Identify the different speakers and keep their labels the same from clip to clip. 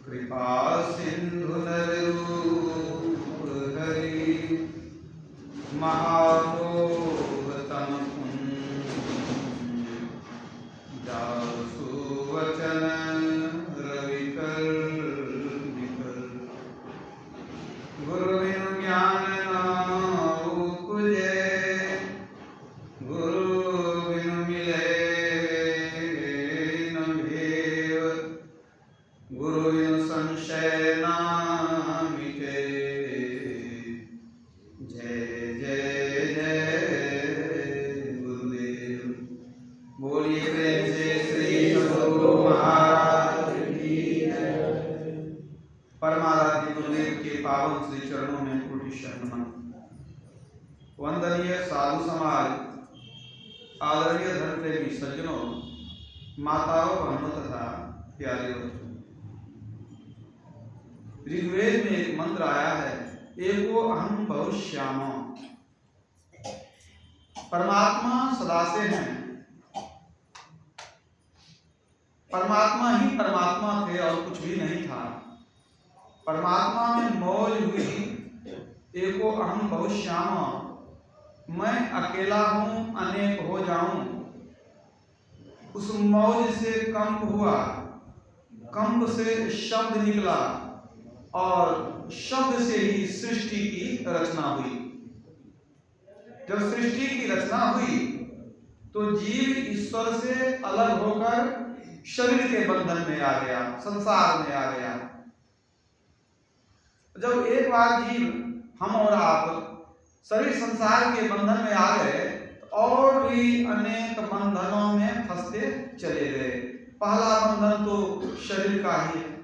Speaker 1: कृपा सिंधु नररूप हरि महामोहतम जासु वचन रविकर निकर गुरु बिनु ज्ञान न उपजे गुरु बिनु मिले न भेव गुरु बिनु संशय न मिटे जय जय जय गुरुदेव। बोलिए प्रेम से श्री सद्गुरु महाराज की जय। परमाराध्य गुरुदेव के पावन श्री चरणों में कोटि शरण। वंदनीय साधु समाज, आदरणीय धर्म प्रेमी सज्जनों, माताओं, बहनों तथा प्यारे बच्चों, ऋग्वेद में एक मंत्र आया है, एको अहम बहुश्यामो। परमात्मा सदा से हैं, परमात्मा ही परमात्मा थे और कुछ भी नहीं था। परमात्मा में मौज हुई, एको अहम बहुश्यामो, मैं अकेला हूं अनेक हो जाऊं। उस मौज से कंप हुआ, कंप से शब्द निकला और शब्द से ही सृष्टि की रचना हुई। जब सृष्टि की रचना हुई तो जीव ईश्वर से अलग होकर शरीर के बंधन में आ गया, संसार में आ गया। जब एक बार जीव, हम और आप, शरीर संसार के बंधन में आ गए तो और भी अनेक बंधनों में फंसते चले गए। पहला बंधन तो शरीर का ही है।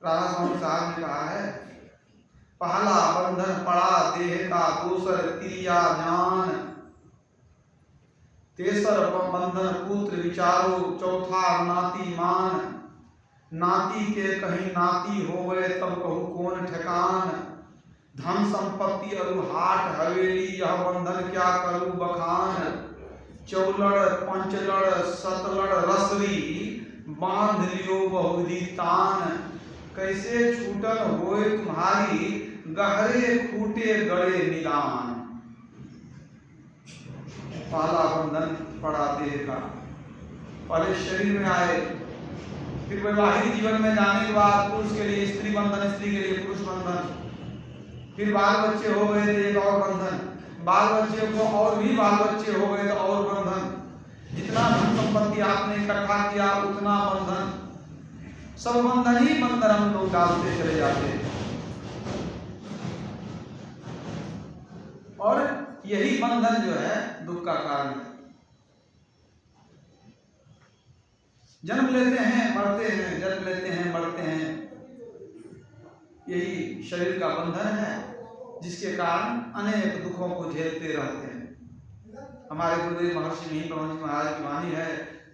Speaker 1: राधा स्वामी साहब ने कहा है, पहला बंधन पड़ा देह का, दूसर क्रिया ज्ञान, तेसर बंधन पुत्र विचारो, चौथा नाती मान। नाती के कहीं नाती होवे तब कहू कौन ठेकान। धन संपत्ति अरु हाट हवेली, यह बंधन क्या करूं बखान। चौलड़ पंचलड़ सतलड़ रसरी, बांध लियो बहुविधि तान। कैसे छूटल होए तुम्हारी, गहरे खूटे गड़े निदान। पहला बंधन पड़ा देह का, पहले शरीर में आए, फिर वैवाहिक जीवन में जाने के बाद पुरुष के लिए स्त्री बंधन, स्त्री के लिए पुरुष बंधन, फिर बाल बच्चे हो गए तो एक और बंधन, बाल बच्चे को और भी बाल बच्चे हो गए तो और बंधन। जितना धन संपत्ति आपने इकट्ठा किया उतना बंधन, सब बंधन ही बंधन हम लोग डालते चले जाते हैं। और यही बंधन जो है दुख का कारण है। जन्म लेते हैं मरते हैं, जन्म लेते हैं मरते हैं, यही शरीर का बंधन है जिसके कारण अनेक दुखों को झेलते रहते हैं। हमारे गुरुदेव महर्षि मिहिर परमहंस महाराज की वाणी है,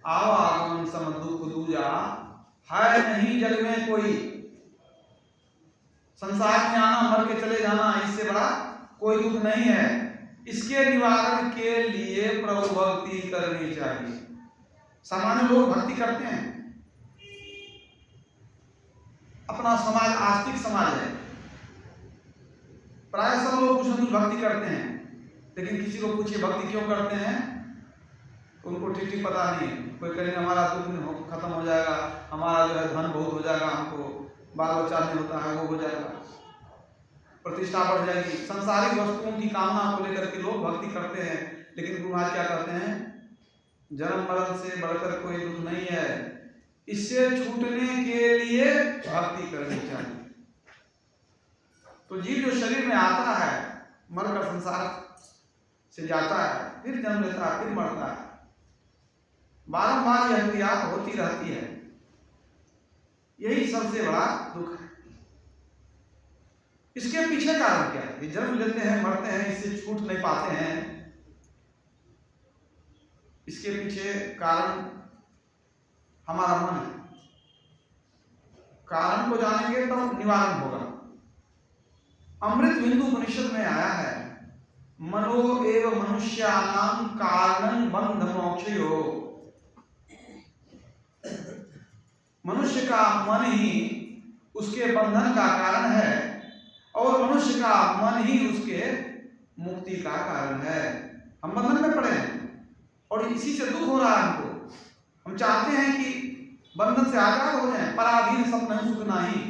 Speaker 1: आवागमन सम दुख दूजा, है नहीं जग में कोई। संसार में आना, मर के चले जाना, इससे बड़ा कोई दुख नहीं है। इसके निवारण के लिए प्रभु भक्ति करनी चाहिए। सामान्य लोग भक्ति करते हैं, अपना समाज आस्तिक समाज है, प्राय सब लोग कुछ न कुछ भक्ति करते हैं, लेकिन किसी को पूछिए भक्ति क्यों करते हैं, उनको ठीक ठीक पता नहीं। कोई कहेंगे हमारा दुख खत्म हो जाएगा, हमारा जो है धन बहुत हो जाएगा, हमको बाल बच्चा नहीं होता है वो हो जाएगा, प्रतिष्ठा बढ़ जाएगी। संसारिक वस्तुओं की कामना को लेकर के लोग भक्ति करते हैं। लेकिन गुरु महाराज क्या कहते हैं, जन्म मरण से बढ़कर कोई दुख नहीं है, इससे छूटने के लिए भक्ति करनी चाहिए। तो जीव जो शरीर में आता है, मरकर संसार से जाता है, फिर जन्म लेता है, फिर मरता है, बारंबार यह क्रिया होती रहती है। यही सबसे बड़ा दुख है। इसके पीछे कारण क्या है? जन्म लेते हैं मरते हैं, इससे छूट नहीं पाते हैं। इसके पीछे कारण हमारा मन है। कारण को जानेंगे तो निवारण होगा। अमृत बिंदु उपनिषद में आया है, मनो एव मनुष्याणां कारणं बंध मोक्षयो। मनुष्य का मन ही उसके बंधन का कारण है और मनुष्य का मन ही उसके मुक्ति का कारण है। हम बंधन में पड़े हैं और इसी से दुख हो रहा है हमको। हम चाहते हैं कि बंधन से आजाद हो जाएं। पराधीन सपन सुख नहीं,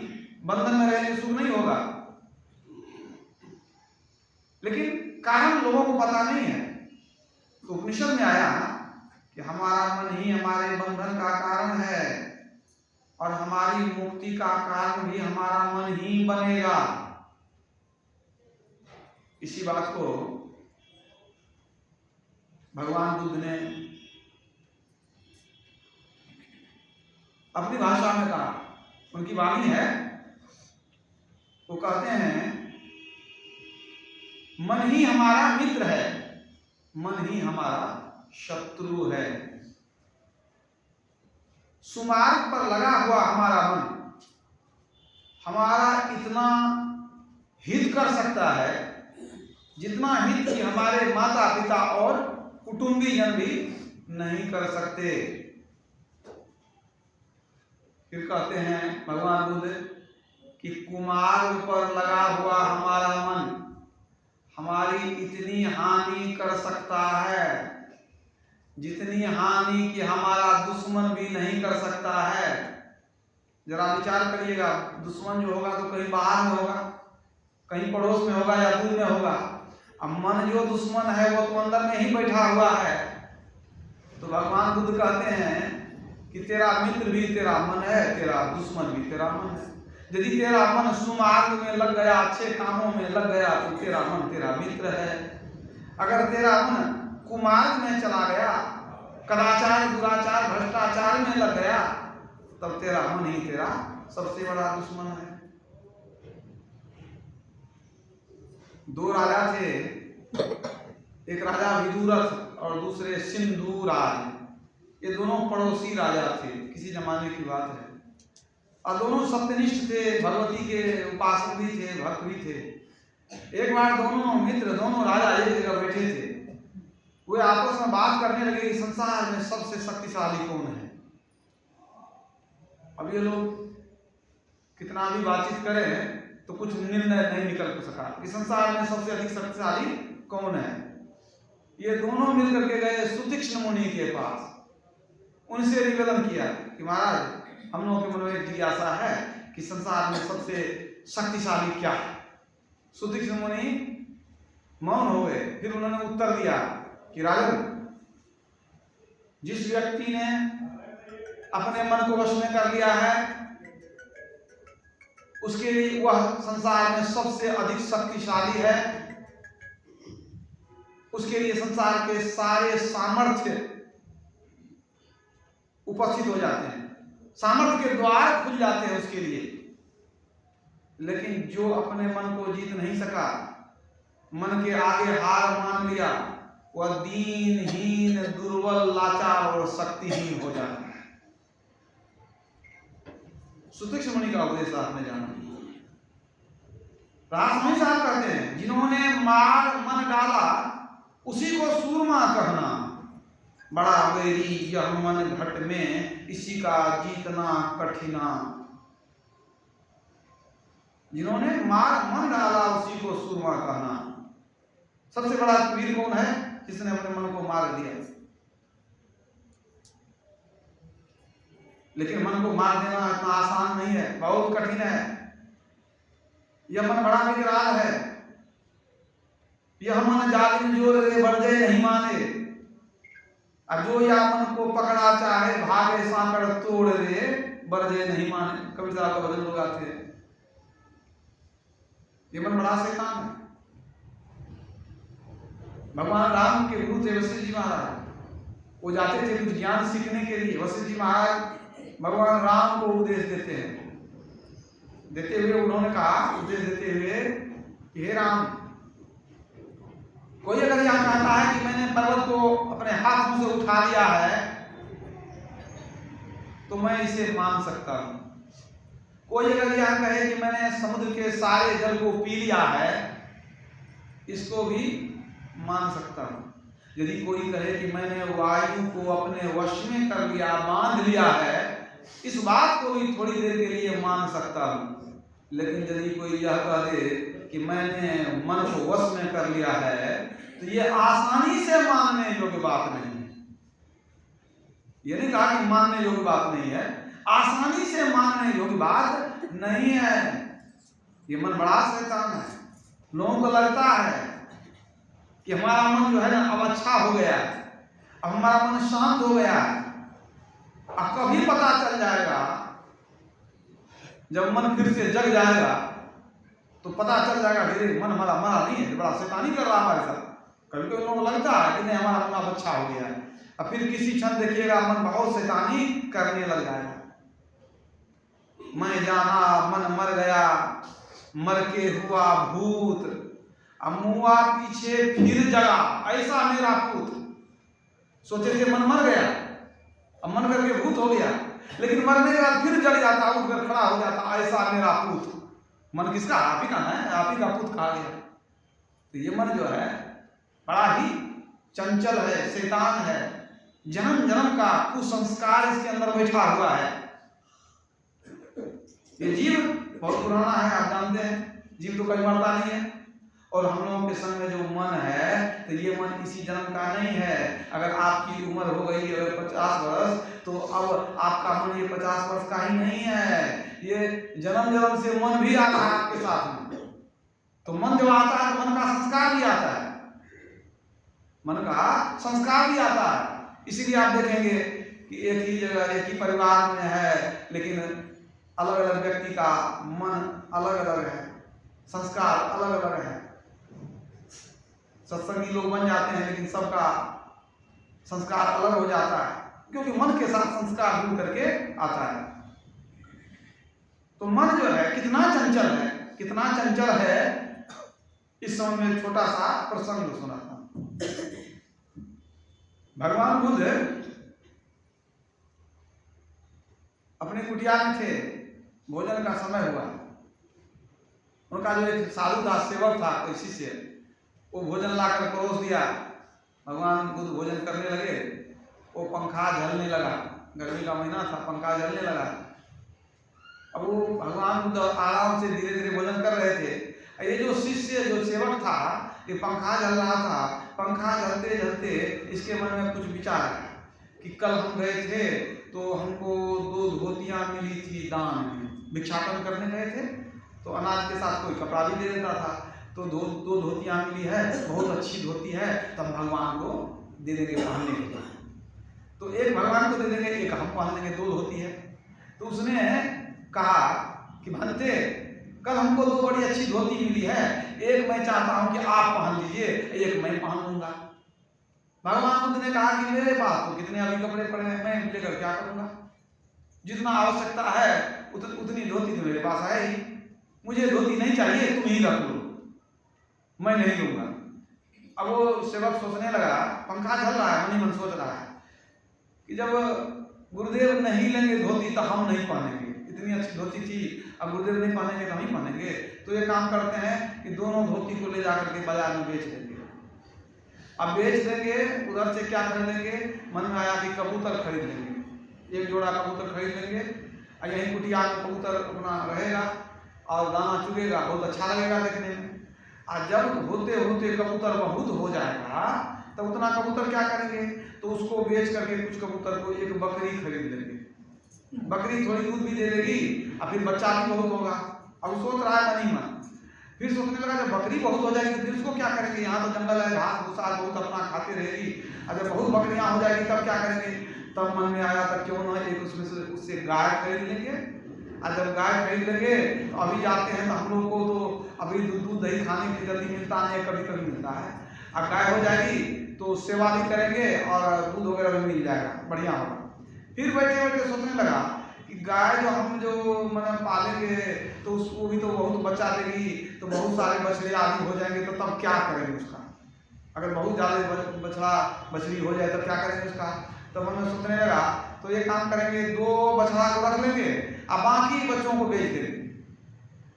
Speaker 1: बंधन में रहने सुख नहीं होगा। लेकिन कारण लोगों को पता नहीं है। तो उपनिषद में आया कि हमारा मन ही हमारे बंधन का कारण है और हमारी मुक्ति का कारण भी हमारा मन ही बनेगा। इसी बात को भगवान बुद्ध ने अपनी भाषा में कहा। उनकी वाणी है, वो कहते हैं मन ही हमारा मित्र है, मन ही हमारा शत्रु है। सुमार्ग पर लगा हुआ हमारा मन हमारा इतना हित कर सकता है जितना हित कि हमारे माता पिता और कुटुंबी जन भी नहीं कर सकते। फिर कहते हैं भगवान बुद्ध कि कुमार्ग पर लगा हुआ हमारा मन हमारी इतनी हानि कर सकता है जितनी हानि कि हमारा दुश्मन भी नहीं कर सकता है। जरा विचार करिएगा, दुश्मन जो होगा तो कहीं बाहर में होगा, कहीं पड़ोस में होगा या दूर में होगा। अब मन जो दुश्मन है वो तो अंदर में ही बैठा हुआ है। तो भगवान बुद्ध कहते हैं कि तेरा मित्र भी तेरा मन है, तेरा दुश्मन भी तेरा मन है। यदि तेरा मन सुमार्ग में लग गया, अच्छे कामों में लग गया तो तेरा मन तेरा मित्र है। अगर तेरा मन कुमार्ग में चला गया, कदाचार दुराचार भ्रष्टाचार में लग गया, तब तेरा मन ही तेरा सबसे बड़ा दुश्मन है। दो राजा थे, एक राजा विदुरथ और दूसरे सिंधुराज। ये दोनों पड़ोसी राजा थे, किसी जमाने की बात है। और दोनों सत्यनिष्ठ थे, भगवती के उपासक भी थे, भक्त भी थे। एक बार दोनों मित्र, दोनों राजा एक जगह बैठे थे। वे आपस में बात करने लगे कि संसार में सबसे शक्तिशाली कौन है। अब ये लोग कितना भी बातचीत करें तो कुछ निर्णय नहीं निकल सका कि संसार में सबसे अधिक शक्तिशाली कौन है। ये दोनों मिलकर के गए सुतीक्ष्ण मुनि के पास, उनसे निवेदन किया कि महाराज हम लोगों के मन में एक जिज्ञासा है कि संसार में सबसे शक्तिशाली क्या है। सुतीक्ष्ण मुनि मौन हो गए। फिर उन्होंने उत्तर दिया कि राजन, जिस व्यक्ति ने अपने मन को वश में कर लिया है उसके लिए वह संसार में सबसे अधिक शक्तिशाली है। उसके लिए संसार के सारे सामर्थ्य उपस्थित हो जाते हैं, सामर्थ्य के द्वार खुल जाते हैं उसके लिए। लेकिन जो अपने मन को जीत नहीं सका, मन के आगे हार मान लिया, वह दीनहीन, दुर्बल, लाचार और शक्तिहीन हो जाता है। सुतीक्ष्ण मुनि का उपदेश आपने जाना। रामस्वामी साहब कहते हैं जिन्होंने मार मन डाला उसी को सूरमा कहना, बड़ा वैरी यह मन घट में इसी का जीतना कठिना। जिन्होंने मार मन डाला उसी को सूरमा कहना। सबसे बड़ा वीर कौन है? जिसने अपने मन को मार दिया। लेकिन मन को मार देना इतना आसान नहीं है, बहुत कठिन है। यह मन बड़ा विकराल है। यह मन जालिम जोर रे बरजे नहीं माने, और जो या मन को पकड़ा चाहे भागे सांकड़ तोड़ रे बरजे नहीं माने। कबीर साहब का भजन लोग आते हैं। ये मन बड़ा शैतान है। भगवान राम के गुरु थे वशिष्ठ जी महाराज। वो जाते थे कुछ ज्ञान सीखने के लिए। वशिष्ठ जी महाराज भगवान राम को उपदेश देते हैं। देते हुए उन्होंने कहा, उपदेश देते हुए कि हे राम, कोई अगर यह कहता है कि मैंने पर्वत को अपने हाथों से उठा लिया है तो मैं इसे मान सकता हूं। कोई अगर यह कहे कि मैंने समुद्र के सारे जल को पी लिया है, इसको भी मान सकता हूँ। यदि कोई कहे कि मैंने वायु को अपने वश में कर लिया, बांध लिया है, इस बात को भी थोड़ी देर के लिए मान सकता हूँ। लेकिन यदि कोई यह कह दे कि मैंने मन को वश में कर लिया है, तो ये आसानी से मानने योग्य बात नहीं है। ये नहीं कहा कि मानने योग्य बात नहीं है, आसानी से मानने योग्य बात नहीं है। ये मन बड़ा शैतान है। लोगों को लगता है कि हमारा मन जो है ना अब अच्छा हो गया है, अब हमारा मन शांत हो गया है। अब कभी पता चल जाएगा, जब मन फिर से जग जाएगा तो पता चल जाएगा कि मन हमारा मरा नहीं है, बड़ा शैतानी कर रहा है हमारे साथ। कभी कभी लोगों को लगता है कि नहीं हमारा मन अब अच्छा हो गया है, अब फिर किसी क्षण देखिएगा मन बहुत शैतानी करने लग जाएगा। मैं जाना मन मर गया, मर के हुआ भूत, अब मुआ पीछे फिर जगा, ऐसा मेरा पूत। सोचे थे मन मर गया, अब मन करके भूत हो गया, लेकिन मरने के बाद फिर जग जाता, उठकर खड़ा हो जाता, ऐसा मेरा पूत। मन किसका? आप ही का ना है, आप ही का पूत खा गया। तो ये मन जो है बड़ा ही चंचल है, शैतान है, जन्म जन्म का कुसंस्कार इसके अंदर बैठा हुआ है। ये जीव बहुत पुराना है, आप जानते हैं, जीव तो कभी मरता नहीं है। और हम लोगों के संग में जो मन है, तो ये मन इसी जन्म का नहीं है। अगर आपकी उम्र हो गई 50 वर्ष, तो अब आपका मन ये 50 वर्ष का ही नहीं है, ये जन्म जन्म से मन भी आता है आपके साथ में। तो मन जब आता है तो मन का संस्कार भी आता है, मन का संस्कार भी आता है। इसीलिए आप देखेंगे कि एक ही जगह एक ही परिवार में है, लेकिन अलग अलग व्यक्ति का मन अलग अलग है, संस्कार अलग अलग है। सत्संगी लोग बन जाते हैं, लेकिन सबका संस्कार अलग हो जाता है, क्योंकि मन के साथ संस्कार जुड़ करके आता है। तो मन जो है कितना चंचल है, कितना चंचल है, इस समय में छोटा सा प्रसंग सुनाता हूं। भगवान बुद्ध अपने कुटिया में थे, भोजन का समय हुआ। उनका जो एक साधु था, सेवक था, कोई शिष्य, वो भोजन लाकर परोस दिया। भगवान बुद्ध भोजन करने लगे, वो पंखा झलने लगा, गर्मी का महीना था, पंखा झलने लगा। अब वो भगवान बुद्ध आराम से धीरे धीरे भोजन कर रहे थे। ये जो शिष्य, जो सेवक था, ये पंखा झल रहा था। पंखा झलते झलते इसके मन में कुछ विचार आया कि कल हम गए थे तो हमको 2 धोतियां मिली थी दान में, भिक्षाटन करने गए थे, तो अनाज के साथ कोई कपड़ा भी दे देता था। तो 2 धोतियां मिली है, बहुत अच्छी धोती है, तब भगवान को दे देंगे पहनने के लिए। तो एक भगवान को दे देंगे, एक हम पहन लेंगे, 2 धोती है। तो उसने कहा कि भंते, कल हमको 2 बड़ी अच्छी धोती मिली है, एक मैं चाहता हूं कि आप पहन लीजिए, एक मैं पहन लूंगा। भगवान बुद्ध ने कहा कि मेरे पास तो कितने अभी कपड़े पड़े हैं, मैं लेकर क्या करूंगा, जितना आवश्यकता है उतनी धोती तो मेरे पास है ही, मुझे धोती नहीं चाहिए, तुम ही रख लो, मैं नहीं लूंगा। अब वो सेवक सोचने लगा, पंखा झल रहा है, मन ही मन सोच रहा है कि जब गुरुदेव नहीं लेंगे धोती तो हम नहीं पहनेंगे, इतनी अच्छी धोती थी, अब गुरुदेव नहीं पहनेंगे तो हम ही पहनेंगे। तो ये काम करते हैं कि दोनों धोती को ले जाकर के बाजार में बेच देंगे। अब बेच देंगे, उधर से क्या खरीदेंगे, मन में आया कि कबूतर खरीद लेंगे, 1 जोड़ा कबूतर खरीद लेंगे, और यहीं कुटिया में कबूतर अपना रहेगा और दाना चुगेगा, बहुत अच्छा लगेगा देखने में। और जब होते होते कबूतर बहुत हो जाएगा, तब उतना कबूतर क्या करेंगे, तो उसको बेच करके कुछ कबूतर को एक बकरी खरीद लेंगे। बकरी थोड़ी दूध भी दे देगी और फिर बच्चा भी बहुत होगा। अब सोच रहा है मन ही मन, फिर सोचने लगा जब बकरी बहुत हो जाएगी तो फिर उसको क्या करेंगे, यहाँ तो जंगल है, घास भूसा बहुत अपना खाते रहेगी, और जब बहुत बकरियां हो जाएगी तब क्या करेंगे। तब मन में आया तब क्यों ना एक उसमें से उससे गाय खरीद लेंगे, और जब गाय खरीद लेंगे तो अभी जाते हैं तो हम लोग को तो अभी दूध दही खाने के लिए जल्दी मिलता नहीं, कभी कभी मिलता है। अब गाय हो जाएगी तो सेवा भी करेंगे और दूध वगैरह भी मिल जाएगा, बढ़िया होगा। फिर बैठे बैठे सोचने लगा कि गाय जो हम जो मतलब पालेंगे तो उसको भी तो बहुत बच्चा देगी, तो बहुत सारे बछड़े आदि हो जाएंगे, तो तब क्या करेंगे उसका, अगर बहुत ज़्यादा बछड़ा बछड़ी हो जाए तब क्या करेंगे उसका। तो मन में सोचने लगा तो ये काम करेंगे, 2 बछड़ा को रख लेंगे और बाकी बच्चों को बेच देंगे।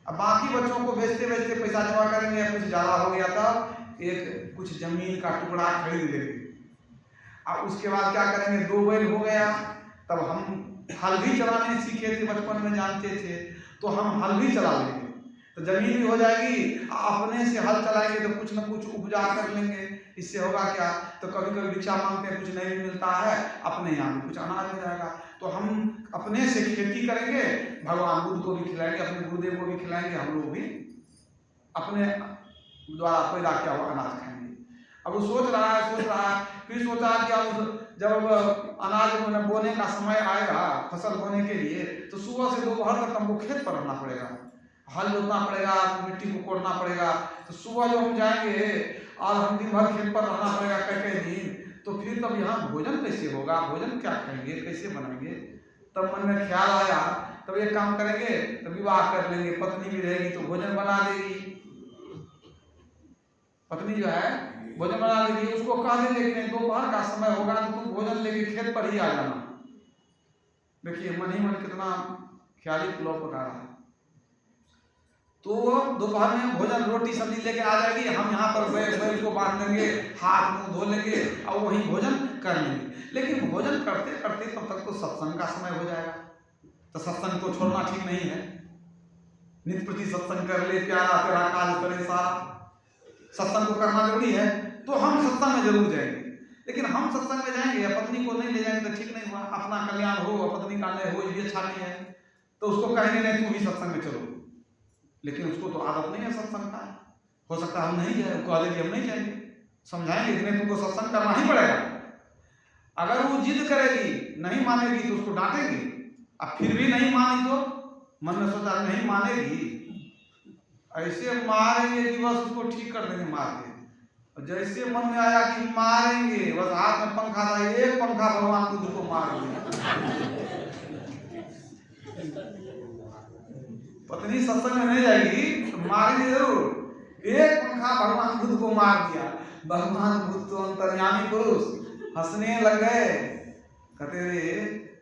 Speaker 1: अब बाकी बच्चों को बेचते बेचते पैसा जमा करेंगे, कुछ ज़्यादा हो गया तब एक कुछ जमीन का टुकड़ा खरीद लेंगे। अब उसके बाद क्या करेंगे, 2 बैल हो गया, तब हम हल भी चलाने सीखे थे, बचपन में जानते थे, तो हम हल भी चला लेंगे, तो जमीन भी हो जाएगी। अपने से हल चलाएंगे तो कुछ न कुछ उपजा कर लेंगे। इससे होगा क्या, तो कभी कभी भिक्षा मांगते हैं, कुछ नहीं मिलता है, अपने यहाँ भी कुछ अनाज हो जाएगा। तो हम अपने से खेती करेंगे, भगवान बुद्ध को भी खिलाएंगे, अपने गुरुदेव को भी खिलाएंगे, हम लोग भी अपने द्वारा पैदा किया हुआ अनाज खाएंगे। अब वो सोच रहा है, फिर सोचा कि अब जब अनाज बोने का समय आएगा, फसल बोने के लिए, तो सुबह से दोपहर तक हमको खेत पर रहना पड़ेगा, हल जोतना पड़ेगा, मिट्टी को कोड़ना पड़ेगा। तो सुबह जो हम जाएंगे और हम दिन भर खेत पर रहना पड़ेगा कई दिन, तो फिर तब यहाँ भोजन कैसे होगा, भोजन क्या खाएंगे, कैसे बनाएंगे। तब मन में ख्याल आया, तब एक काम करेंगे, तो विवाह कर लेंगे, पत्नी भी रहेगी तो भोजन बना देगी, पत्नी जो है भोजन बना देगी। उसको कह देंगे कि दोपहर का समय होगा तो तुम भोजन लेके खेत पर ही आ जाना। देखिए मन ही मन कितना ख्याली पुलाव पका रहा है। तो दोपहर में भोजन रोटी सब्जी लेके आ जाएगी, हम यहाँ पर बैल को बांध देंगे, हाथ मुंह धो लेंगे और वहीं भोजन कर लेंगे। लेकिन भोजन करते करते तब तक तो सत्संग का समय हो जाएगा, तो सत्संग को छोड़ना ठीक नहीं है। नित्य प्रति सत्संग कर ले, प्यारा तेरा काज करे सारा, सत्संग को करना जरूरी है। तो हम सत्संग में जरूर जाएंगे, लेकिन हम सत्संग में जाएंगे या पत्नी को नहीं ले जाएंगे तो ठीक नहीं हुआ। अपना कल्याण हो, पत्नी का नहीं हो, ये अच्छा नहीं है। तो उसको कहेंगे नहीं तू भी सत्संग में चलो, लेकिन उसको तो आदत नहीं है सत्संग का, हो सकता है हम नहीं जाए, कह देंगे हम नहीं जाएंगे, समझाएंगे इतने तुमको सत्संग करना ही पड़ेगा। अगर वो जिद करेगी, नहीं मानेगी, तो उसको डांटेंगे। अब फिर भी नहीं मानी तो मन में सोचा नहीं मानेगी, ऐसे मारेंगे कि बस उसको ठीक कर देंगे मार के। और जैसे मन में आया कि मारेंगे, बस हाथ में पंखा था, एक पंखा भगवान बुद्ध को मार दिया। पत्नी सत्संग में नहीं जाएगी तो मारेंगे जरूर। एक पंखा भगवान बुद्ध को मार दिया। भगवान बुद्ध तो अंतर्यामी पुरुष हंसने लग गए, कहते रे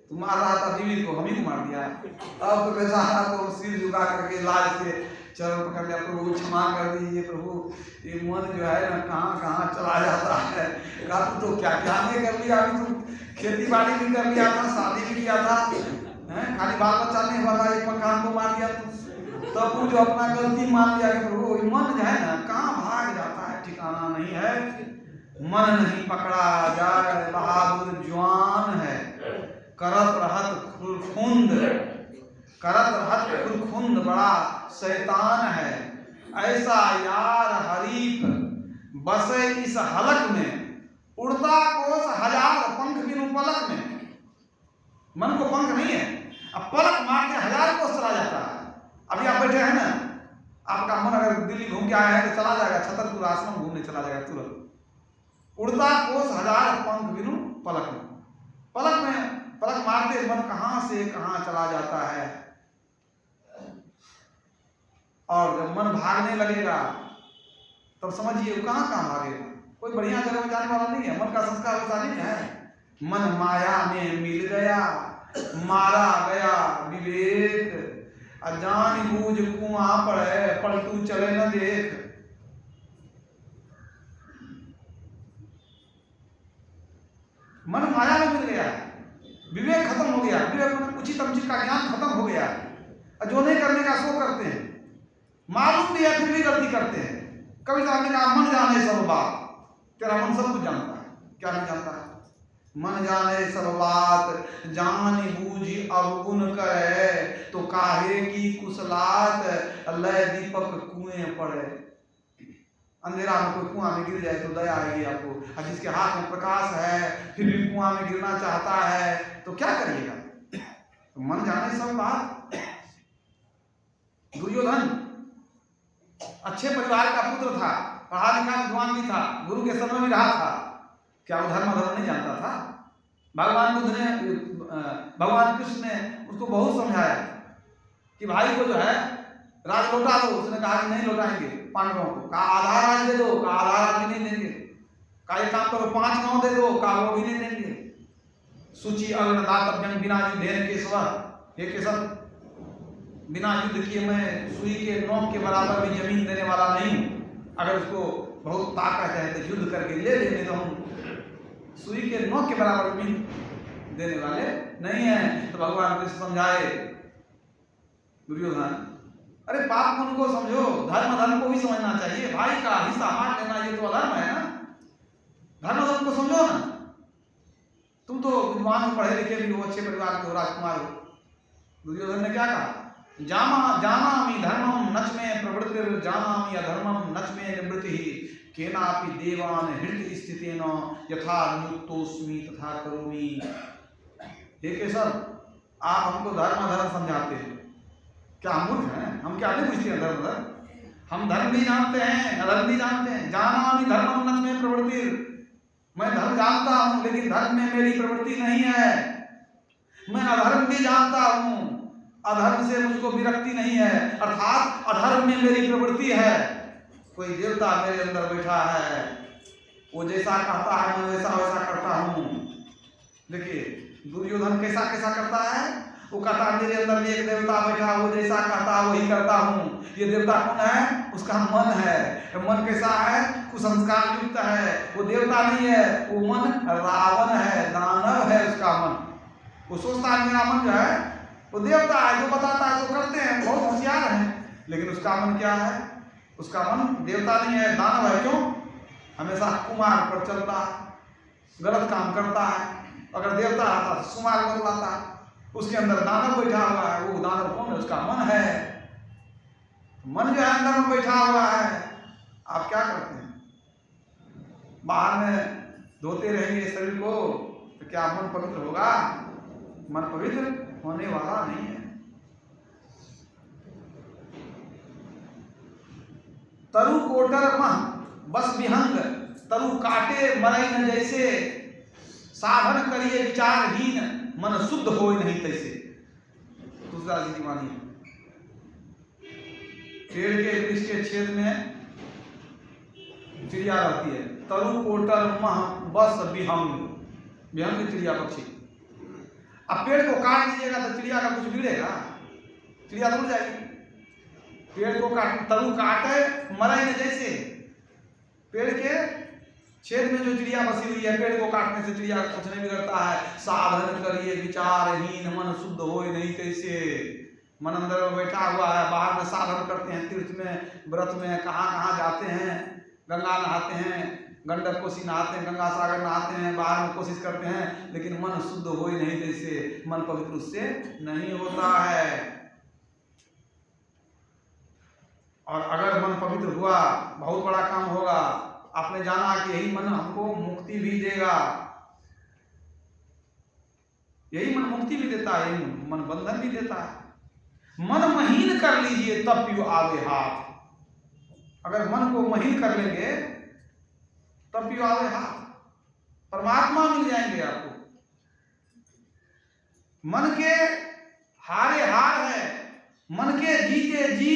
Speaker 1: तुम मार रहा था बीवी को, हम ही को मार दिया। अब तो बेचारा तो सिर झुका करके लाज से चरण पकड़ लिया, प्रभु क्षमा कर दीजिए प्रभु, ये मन जो है ना कहाँ कहाँ चला जाता है। कहा तू तो क्या क्या नहीं कर लिया, अभी तू खेती बाड़ी भी कर लिया था, शादी भी किया था, खाली बाल बच्चा नहीं हुआ था, एक मकान को मार दिया तब तू जो अपना गलती मान लिया कि प्रभु मन जो है ना कहाँ भाग जाता है, ठिकाना नहीं है। मन नहीं पकड़ा जाए बहादुर जवान है, करत रहत खुरखुंद, करत रहत खुरखुंद बड़ा शैतान है। ऐसा यार हरीफ बसे इस हलक में, उड़ता कोस हजार पंख बिनु पलक में। मन को पंख नहीं है, अब पलक मार के 1000 कोस चला जाता है। अभी आप बैठे हैं ना, आपका मन अगर दिल्ली घूम के आया है तो चला जाएगा, छतरपुर आश्रम घूमने चला जाएगा तुरंत। उड़ता कोस 1000 पंख बिनु पलक में, पलक में पलक मारते मन कहां से कहां चला जाता है। और जब मन भागने लगेगा तब समझिए वो कहां कहां भागेगा, कोई बढ़िया जगह में जाने वाला नहीं है। मन का संस्कार वैसा नहीं है। मन माया में मिल गया, मारा गया विवेक, अजान बूझ कुआं पड़े, पलटू चले न देख। मन माया में मिल गया, विवेक खत्म हो गया, विवेक उचित अनुचित का ज्ञान खत्म हो गया। जो नहीं करने का सो करते हैं, मालूम भी है फिर भी गलती करते हैं। कभी आपने कहा मन जाने सब बात, तेरा मन सब कुछ जानता है, क्या नहीं जानता है? मन जाने सब बात, जान बूझी अवगुण करे, तो काहे की कुशलात, लय दीपक कुएं पड़े। अंधेरा में कोई कुआं में गिर जाए तो दया आएगी आपको, और जिसके हाथ में प्रकाश है फिर भी कुआं में गिरना चाहता है तो क्या करिएगा? तो मन जाने सब बात। दुर्योधन अच्छे परिवार का पुत्र था, पढ़ा लिखा विद्वान भी था, गुरु के शरण में रहा था, क्या वो धर्म नहीं जानता था? भगवान बुद्ध ने, भगवान कृष्ण ने उसको बहुत समझाया कि भाई को जो है राज लौटा दो। उसने कहा कि नहीं लौटाएंगे पांडवों को। कहा आधा राज दे दो, कहा आधा राज भी नहीं देंगे। कहा एक काम करो 5 गांव दे दो, कहा वो भी नहीं देंगे। सूची अग्र दातव्यं बिना युद्धेन केशव, हे केशव बिना युद्ध किए मैं सुई के नोक के बराबर भी जमीन देने वाला नहीं। अगर उसको बहुत ताकत है तो युद्ध करके ले लेने, तो हम सुई के नोक के बराबर जमीन देने वाले नहीं है। तो भगवान कृष्ण समझाए दुर्योधन, अरे पाप पुण्य को समझो, धर्म धर्म को भी समझना चाहिए, भाई का हिस्सा बांट लेना ये तो अधर्म है ना, धर्म धर्म को समझो ना। तुम तो विद्वान हो, पढ़े लिखे भी हो, अच्छे परिवार के हो, राजकुमार हो। दुर्योधन ने क्या कहा, जानामि धर्मम नच में प्रवृत्ति, जानामि अधर्मम नच में निवृत्ति, केनापि देवान हृदय स्थितेन यथा नियुक्तोस्मि तथा करोमि। हे केशव, आप हमको धर्म अधर्म समझाते हैं, क्या हम मूर्ख हैं? हम क्या नहीं पूछते हैं धर्म धर्म? हम धर्म भी जानते हैं, अधर्म भी जानते हैं। जानामि धर्मम नच में प्रवृत्ति, मैं धर्म जानता हूं लेकिन धर्म में मेरी प्रवृत्ति नहीं है। मैं अधर्म भी जानता हूं, अधर्म से मुझको विरक्ति नहीं है, अर्थात अधर्म में मेरी प्रवृत्ति है। कोई देवता मेरे अंदर बैठा है, वो जैसा कहता है मैं वैसा वैसा करता हूं। देखिए दुर्योधन कैसा कैसा करता है, वो कहता है मेरे अंदर भी एक देवता बैठा, वो जैसा कहता है वही करता हूं। ये देवता कौन है? उसका मन है। मन कैसा है? कुसंस्कार युक्त है। वो देवता नहीं है, वो मन रावण है, दानव है उसका मन। वो सोचता है मेरा मन जो है वो देवता है, जो बताता है तो करते हैं, बहुत होशियार है। लेकिन उसका मन क्या है? उसका मन देवता नहीं है, दानव है। क्यों? हमेशा कुमार पर चलता है, गलत काम करता है। अगर देवता आता तो सुमार बदलाता है, उसके अंदर दानव बैठा हुआ है। वो दानव कौन है? उसका मन है। मन जो है अंदर में बैठा हुआ है। आप क्या करते हैं? बाहर में धोते रहेंगे शरीर को तो क्या मन पवित्र होगा? मन पवित्र होने वाला नहीं है। तरु कोटर मह बस विहंग, तरु काटे मरई न जैसे, साधन करिए विचारहीन, मन शुद्ध हो नहीं तैसे। तुलसीदास जी की वाणी है। पेड़ के वृक्ष के छेद में चिड़िया रहती है, तरु कोटर मह बस विहंग, विहंग चिड़िया पक्षी। अब पेड़ को काट दीजिएगा तो चिड़िया का कुछ बिगड़ेगा? चिड़िया तो उड़ जाएगी। पेड़ को काट, तरु काटे मरई न जैसे, पेड़ के छेद में जो चिड़िया बसी हुई है, पेड़ को काटने से चिड़िया कुछ नहीं बिगड़ता है। साधन करिए विचारहीन, मन शुद्ध हो नहीं कैसे। मन अंदर में बैठा हुआ है, बाहर में साधन करते हैं, तीर्थ में व्रत में कहाँ कहाँ जाते हैं, गंगा नहाते हैं, गंडक कोसी नहाते हैं, गंगा सागर नहाते हैं, बाहर में कोशिश करते हैं, लेकिन मन शुद्ध हो ही नहीं कैसे, मन पवित्र उससे नहीं होता है। और अगर मन पवित्र हुआ बहुत बड़ा काम होगा। आपने जाना कि यही मन हमको मुक्ति भी देगा, यही मन मुक्ति भी देता है, यही मन बंधन भी देता है। मन महीन कर लीजिए तब पियो आवे हाथ। अगर मन को महीन कर लेंगे तब पियो आवे हाथ, परमात्मा मिल जाएंगे आपको। मन के हारे हार है, मन के जीते जी